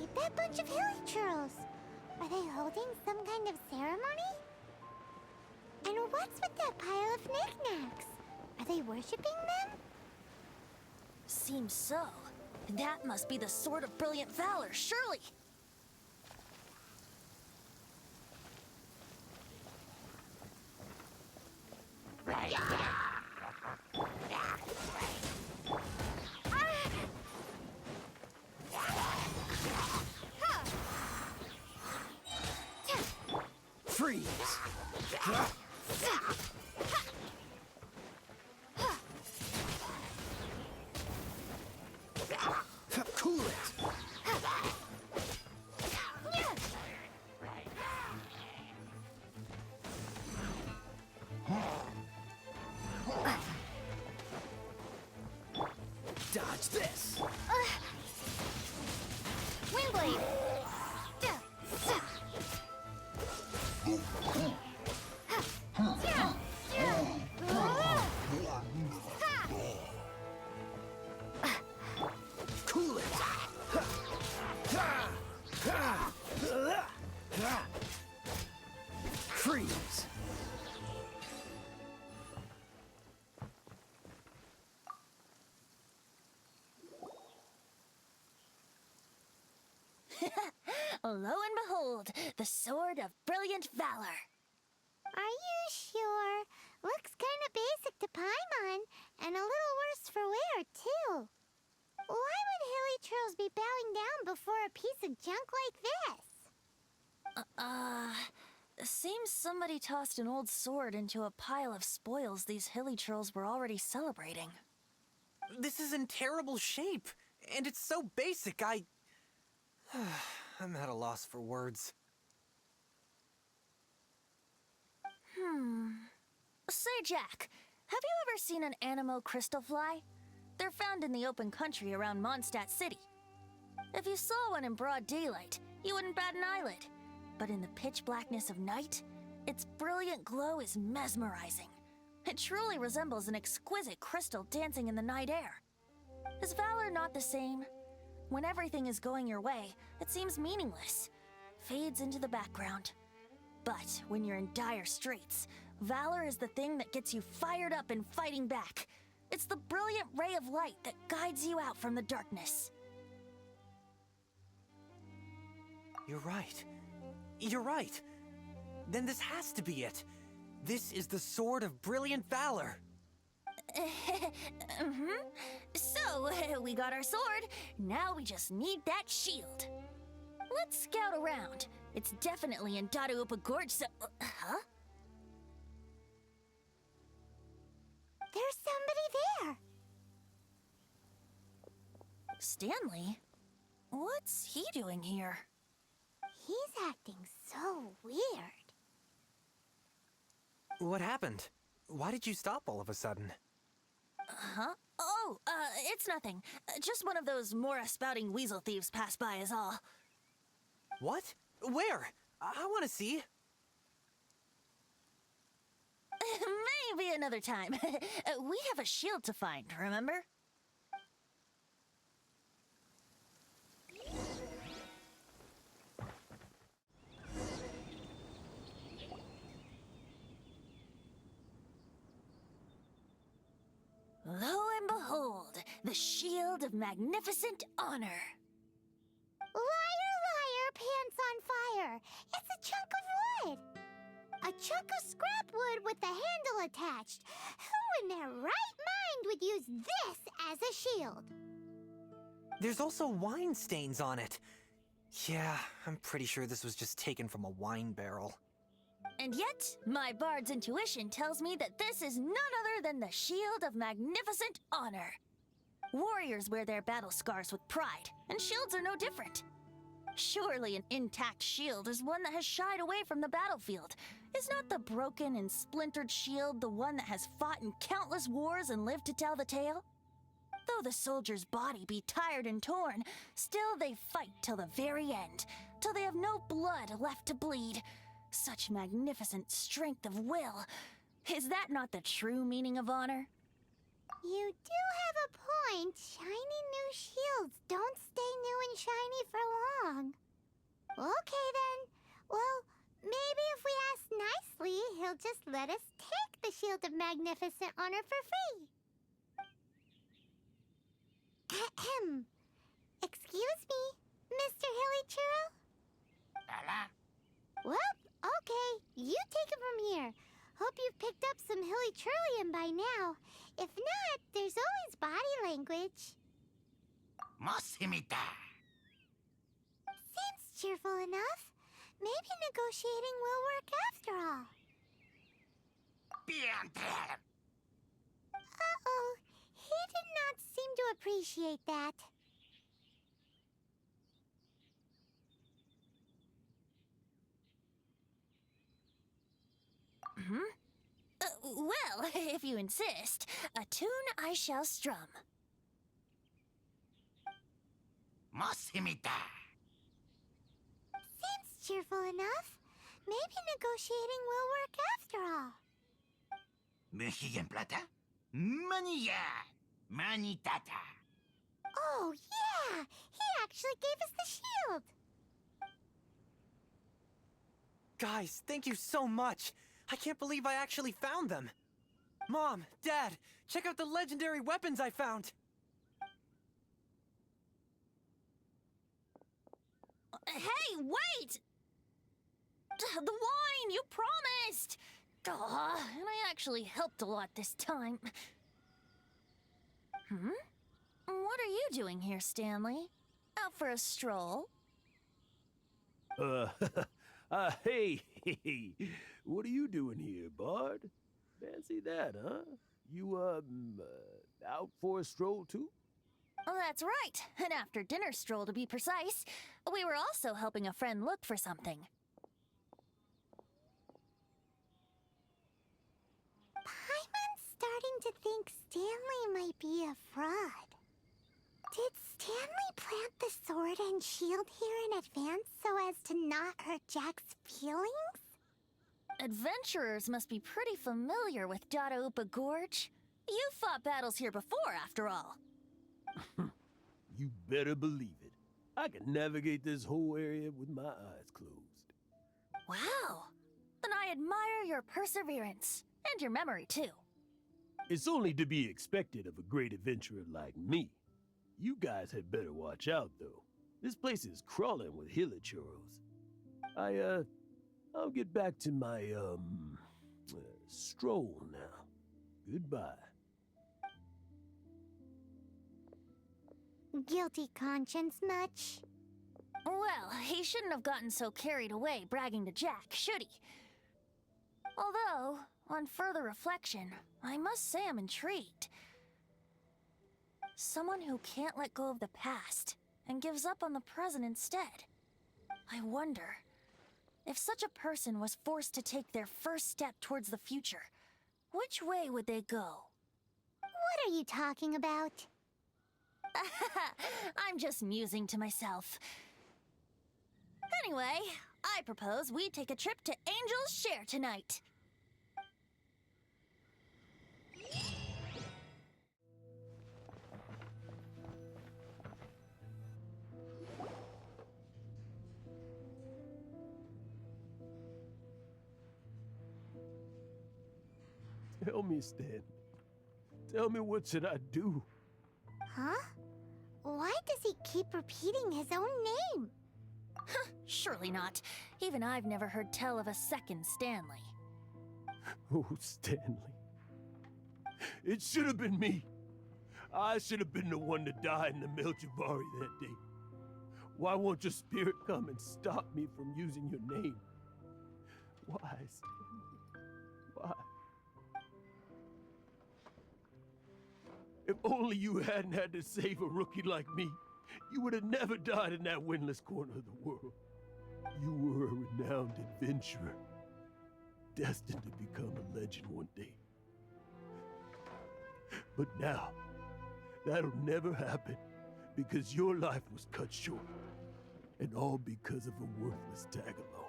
Hey, that bunch of hilly churls! Are they holding some kind of ceremony? And what's with that pile of knickknacks? Are they worshipping them? Seems so. That must be the Sword of Brilliant Valor, surely! Freeze! Cool it! Dodge this! Windblade! Cool it! Freeze! Lo and behold, the Sword of Brilliant Valor. Are you sure? Looks kind of basic to Paimon, and a little worse for wear, too. Why would hilly churls be bowing down before a piece of junk like this? Seems somebody tossed an old sword into a pile of spoils these hilly trolls were already celebrating. This is in terrible shape, and it's so basic, I'm at a loss for words. Say, Jack, have you ever seen an Anemo crystal fly? They're found in the open country around Mondstadt City. If you saw one in broad daylight, you wouldn't bat an eyelid. But in the pitch blackness of night, its brilliant glow is mesmerizing. It truly resembles an exquisite crystal dancing in the night air. Is valor not the same? When everything is going your way, it seems meaningless, fades into the background. But when you're in dire straits, valor is the thing that gets you fired up and fighting back. It's the brilliant ray of light that guides you out from the darkness. You're right. You're right. Then this has to be it. This is the Sword of Brilliant Valor. So, we got our sword. Now we just need that shield. Let's scout around. It's definitely in Dadaupa Gorge, so... huh? There's somebody there. Stanley? What's he doing here? He's acting so weird. What happened? Why did you stop all of a sudden? Huh? Oh, it's nothing. Just one of those Mora-spouting weasel thieves passed by is all. What? Where? I want to see. Maybe another time. We have a shield to find, remember? Lo and behold, the shield of magnificent honor. Liar, liar, pants on fire. It's a chunk of wood. A chunk of scrap wood with the handle attached. Who in their right mind would use this as a shield? There's also wine stains on it. Yeah, I'm pretty sure this was just taken from a wine barrel. And yet, my bard's intuition tells me that this is none other than the shield of magnificent honor. Warriors wear their battle scars with pride, and shields are no different. Surely an intact shield is one that has shied away from the battlefield. Is not the broken and splintered shield the one that has fought in countless wars and lived to tell the tale? Though the soldier's body be tired and torn, still they fight till the very end, till they have no blood left to bleed. Such magnificent strength of will. Is that not the true meaning of honor? You do have a point. Shiny new shields don't stay new and shiny for long. Okay then. Well, maybe if we ask nicely, he'll just let us take the Shield of Magnificent Honor for free. Ahem. Excuse me, Mr. Hilly Churro? Well, okay, you take it from here. Hope you've picked up some Hilly Churlian by now. If not, there's always body language. Seems cheerful enough. Maybe negotiating will work after all. Uh-oh, he did not seem to appreciate that. Well, if you insist, a tune I shall strum. Seems cheerful enough. Maybe negotiating will work after all. Oh, yeah! He actually gave us the shield! Guys, thank you so much. I can't believe I actually found them. Mom, Dad, check out the legendary weapons I found. Hey, wait! The wine, you promised! And I actually helped a lot this time. What are you doing here, Stanley? Out for a stroll? Hey, what are you doing here, Bard? Fancy that, huh? You, out for a stroll too? Oh, that's right. An after-dinner stroll, to be precise. We were also helping a friend look for something. Paimon's starting to think Stanley might be a fraud. Did Stanley plant the sword and shield here in advance so as to not hurt Jack's feelings? Adventurers must be pretty familiar with Dadaupa Gorge. You fought battles here before, after all. You better believe it. I can navigate this whole area with my eyes closed. Wow. Then I admire your perseverance. And your memory, too. It's only to be expected of a great adventurer like me. You guys had better watch out, though. This place is crawling with hilichurros. I'll get back to my, stroll now. Goodbye. Guilty conscience much? Well, he shouldn't have gotten so carried away bragging to Jack, should he? Although, on further reflection, I must say I'm intrigued. Someone who can't let go of the past and gives up on the present instead. I wonder, if such a person was forced to take their first step towards the future, which way would they go? What are you talking about? I'm just musing to myself. Anyway, I propose we take a trip to Angel's Share tonight. Tell me, Stan. Tell me, what should I do? Huh? Why does he keep repeating his own name? Surely not. Even I've never heard tell of a second Stanley. Oh, Stanley. It should have been me. I should have been the one to die in the Melchivari that day. Why won't your spirit come and stop me from using your name? Why, Stanley? Why? If only you hadn't had to save a rookie like me, you would have never died in that windless corner of the world. You were a renowned adventurer, destined to become a legend one day. But now, that'll never happen, because your life was cut short, and all because of a worthless tag-along.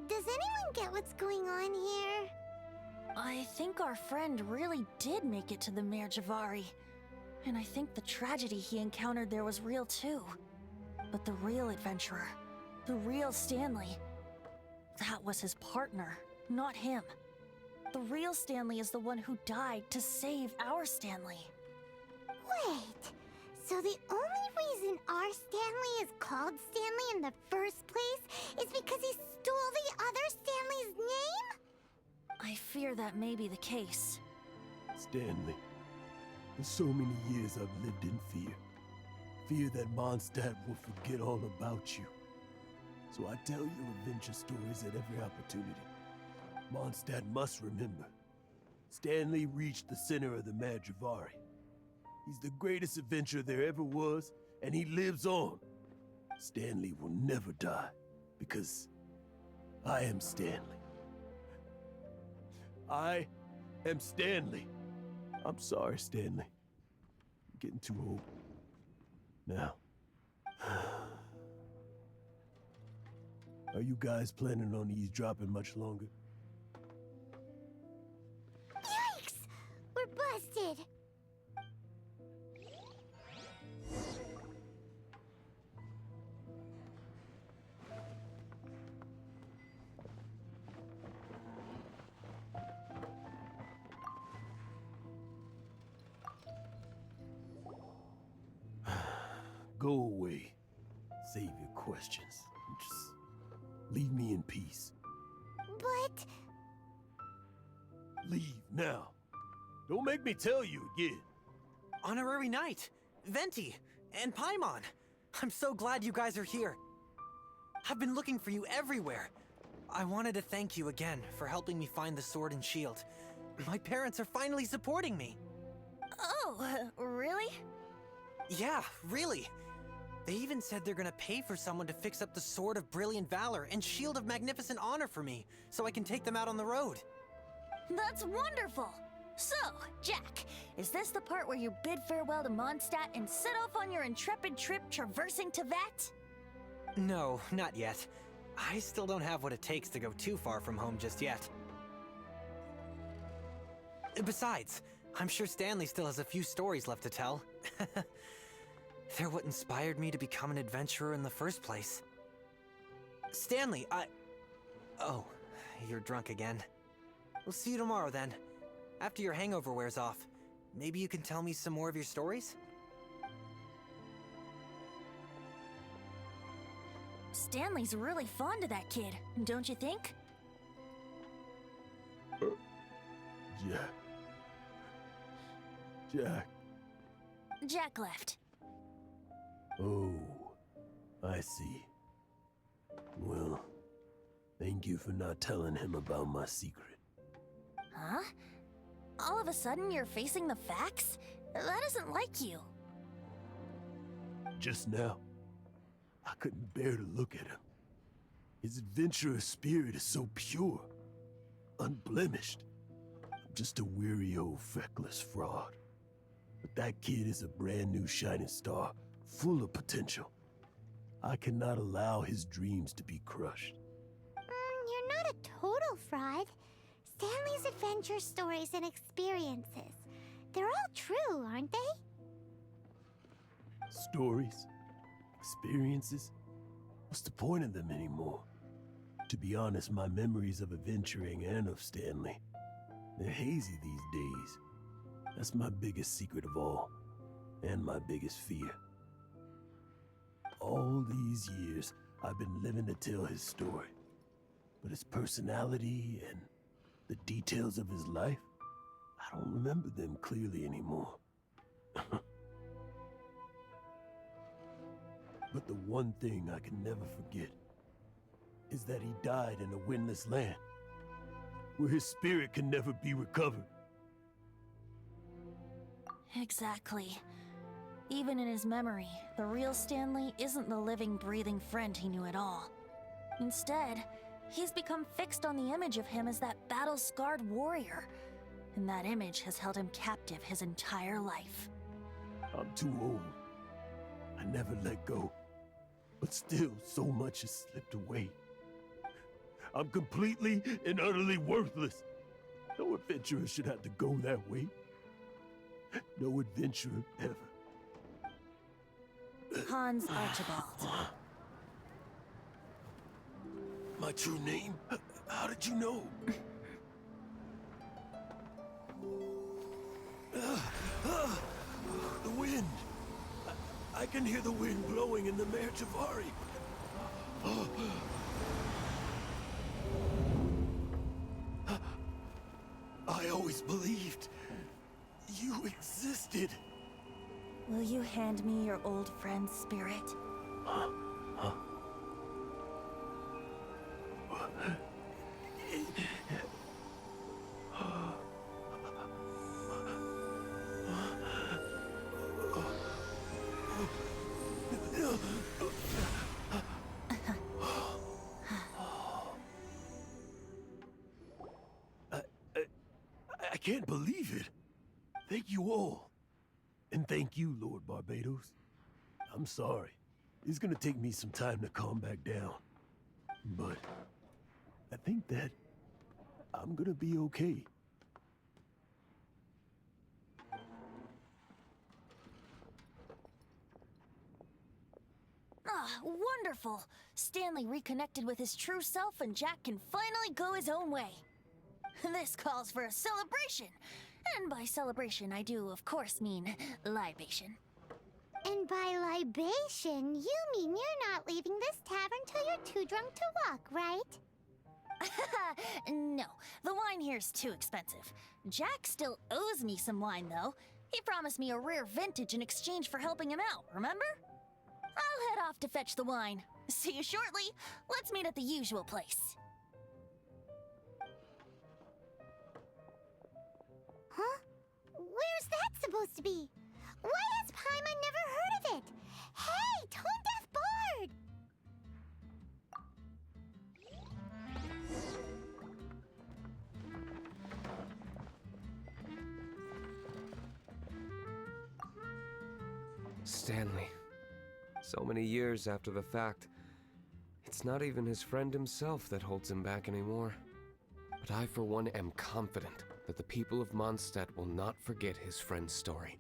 Does anyone get what's going on here? I think our friend really did make it to the Merjavari. And I think the tragedy he encountered there was real too. But the real adventurer, the real Stanley, that was his partner, not him. The real Stanley is the one who died to save our Stanley. Wait, so the only reason our Stanley is called Stanley in the first place is because he stole the other Stanley's name? I fear that may be the case. Stanley, for so many years I've lived in fear. Fear that Mondstadt will forget all about you. So I tell you adventure stories at every opportunity. Mondstadt must remember. Stanley reached the center of the Madrivari. He's the greatest adventurer there ever was, and he lives on. Stanley will never die, because I am Stanley. I am Stanley. I'm sorry, Stanley. I'm getting too old. Now. Are you guys planning on eavesdropping much longer? Yikes! We're busted! Go away. Save your questions. Just leave me in peace. But... Leave now. Don't make me tell you again. Honorary Knight, Venti, and Paimon. I'm so glad you guys are here. I've been looking for you everywhere. I wanted to thank you again for helping me find the sword and shield. My parents are finally supporting me. Oh, really? Yeah, really. They even said they're gonna pay for someone to fix up the Sword of Brilliant Valor and Shield of Magnificent Honor for me, so I can take them out on the road. That's wonderful! So, Jack, is this the part where you bid farewell to Mondstadt and set off on your intrepid trip traversing Teyvat? No, not yet. I still don't have what it takes to go too far from home just yet. Besides, I'm sure Stanley still has a few stories left to tell. They're what inspired me to become an adventurer in the first place. Stanley, Oh, you're drunk again. We'll see you tomorrow then. After your hangover wears off. Maybe you can tell me some more of your stories? Stanley's really fond of that kid, don't you think? Jack. Jack. Jack left. Oh, I see. Well, thank you for not telling him about my secret. Huh? All of a sudden you're facing the facts? That isn't like you. Just now, I couldn't bear to look at him. His adventurous spirit is so pure, unblemished. I'm just a weary old feckless fraud. But that kid is a brand new shining star, full of potential. I cannot allow his dreams to be crushed. You're not a total fraud. Stanley's adventure stories and experiences. They're all true, aren't they? Stories? Experiences? What's the point of them anymore? To be honest, my memories of adventuring and of Stanley, they're hazy these days. That's my biggest secret of all, and my biggest fear. All these years, I've been living to tell his story. But his personality and the details of his life, I don't remember them clearly anymore. But the one thing I can never forget is that he died in a windless land, where his spirit can never be recovered. Exactly. Even in his memory, the real Stanley isn't the living, breathing friend he knew at all. Instead, he's become fixed on the image of him as that battle-scarred warrior, and that image has held him captive his entire life. I'm too old. I never let go. But still, so much has slipped away. I'm completely and utterly worthless. No adventurer should have to go that way. No adventurer ever. Hans Archibald. My true name? How did you know? The wind. I can hear the wind blowing in the Mare Javari. I always believed you existed. Will you hand me your old friend's spirit? I can't believe it. Thank you all. And thank you, Lord Barbados. I'm sorry. It's gonna take me some time to calm back down. But I think that I'm gonna be okay. Ah, wonderful! Stanley reconnected with his true self and Jack can finally go his own way. This calls for a celebration. And by celebration, I do, of course, mean libation. And by libation, you mean you're not leaving this tavern till you're too drunk to walk, right? No, the wine here's too expensive. Jack still owes me some wine, though. He promised me a rare vintage in exchange for helping him out, remember? I'll head off to fetch the wine. See you shortly. Let's meet at the usual place. Huh? Where's that supposed to be? Why has Paimon never heard of it? Hey, Tone Deaf Bard! Stanley. So many years after the fact, it's not even his friend himself that holds him back anymore. But I, for one, am confident that the people of Mondstadt will not forget his friend's story.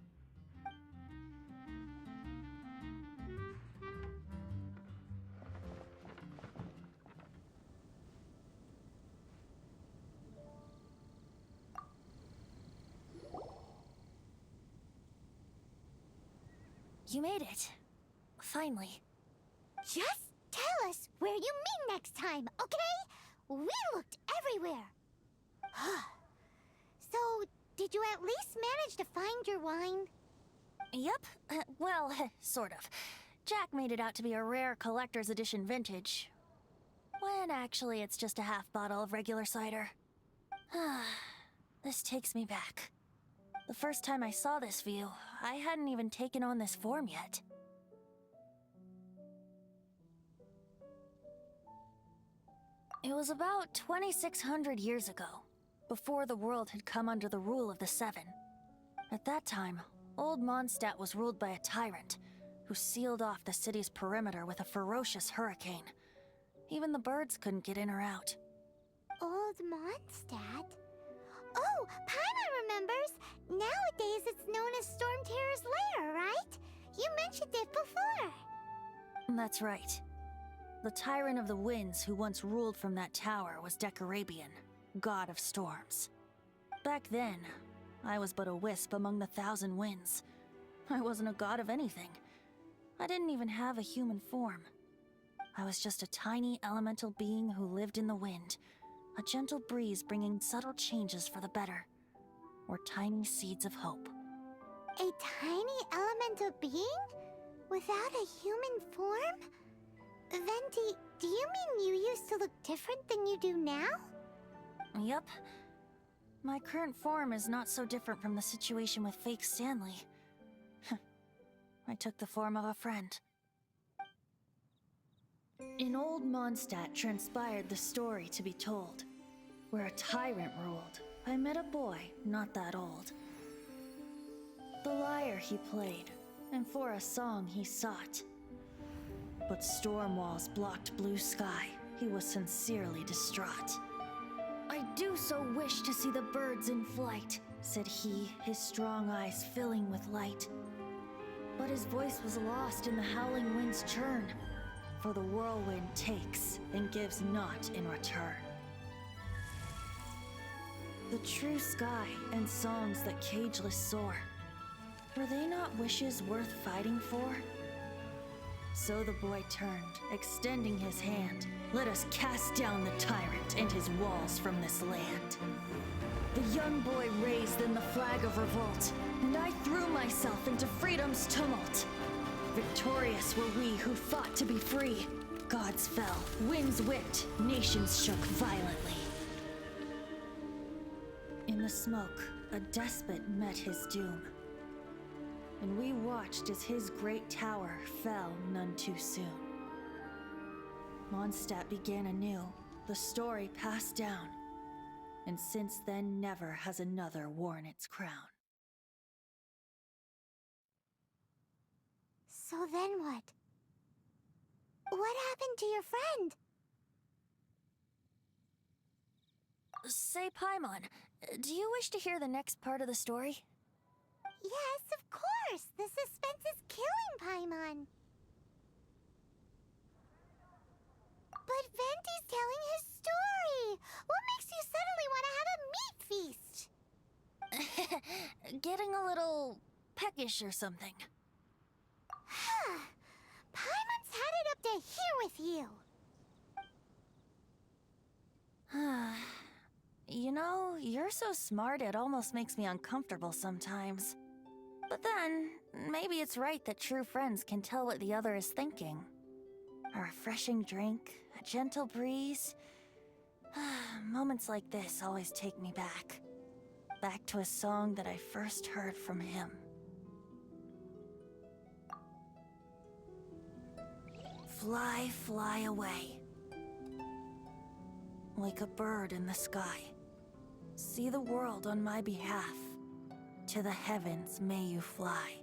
You made it. Finally. Just tell us where you meet next time, okay? We looked everywhere. So, did you at least manage to find your wine? Yep. Well, sort of. Jack made it out to be a rare collector's edition vintage. When actually it's just a half bottle of regular cider. This takes me back. The first time I saw this view, I hadn't even taken on this form yet. It was about 2,600 years ago, before the world had come under the rule of the Seven. At that time, old Mondstadt was ruled by a tyrant, who sealed off the city's perimeter with a ferocious hurricane. Even the birds couldn't get in or out. Old Mondstadt? Oh, Paimon remembers! Nowadays it's known as Storm Terror's lair, right? You mentioned it before. That's right. The Tyrant of the Winds who once ruled from that tower was Decarabian, god of storms. Back then, I was but a wisp among the 1,000 winds. I wasn't a god of anything. I didn't even have a human form. I was just a tiny elemental being who lived in the wind, a gentle breeze bringing subtle changes for the better, or tiny seeds of hope. A tiny elemental being? Without a human form? Venti, do you mean you used to look different than you do now? Yep. My current form is not so different from the situation with fake Stanley. I took the form of a friend. In old Mondstadt transpired the story to be told. Where a tyrant ruled, I met a boy not that old. The lyre he played, and for a song he sought. But storm walls blocked blue sky. He was sincerely distraught. I do so wish to see the birds in flight, said he, his strong eyes filling with light. But his voice was lost in the howling wind's churn, for the whirlwind takes and gives not in return. The true sky and songs that cageless soar, were they not wishes worth fighting for? So the boy turned, extending his hand. Let us cast down the tyrant and his walls from this land. The young boy raised then the flag of revolt, and I threw myself into freedom's tumult. Victorious were we who fought to be free. Gods fell, winds whipped, nations shook violently. In the smoke, a despot met his doom. And we watched as his great tower fell none too soon. Mondstadt began anew, the story passed down, and since then never has another worn its crown. So then what? What happened to your friend? Say, Paimon, do you wish to hear the next part of the story? Yes, of course! The suspense is killing, Paimon! But Venti's telling his story! What makes you suddenly want to have a meat feast? Getting a little peckish or something. Paimon's had it up to here with you! You know, you're so smart it almost makes me uncomfortable sometimes. But then, maybe it's right that true friends can tell what the other is thinking. A refreshing drink, a gentle breeze. Moments like this always take me back. Back to a song that I first heard from him. Fly, fly away. Like a bird in the sky. See the world on my behalf. To the heavens may you fly.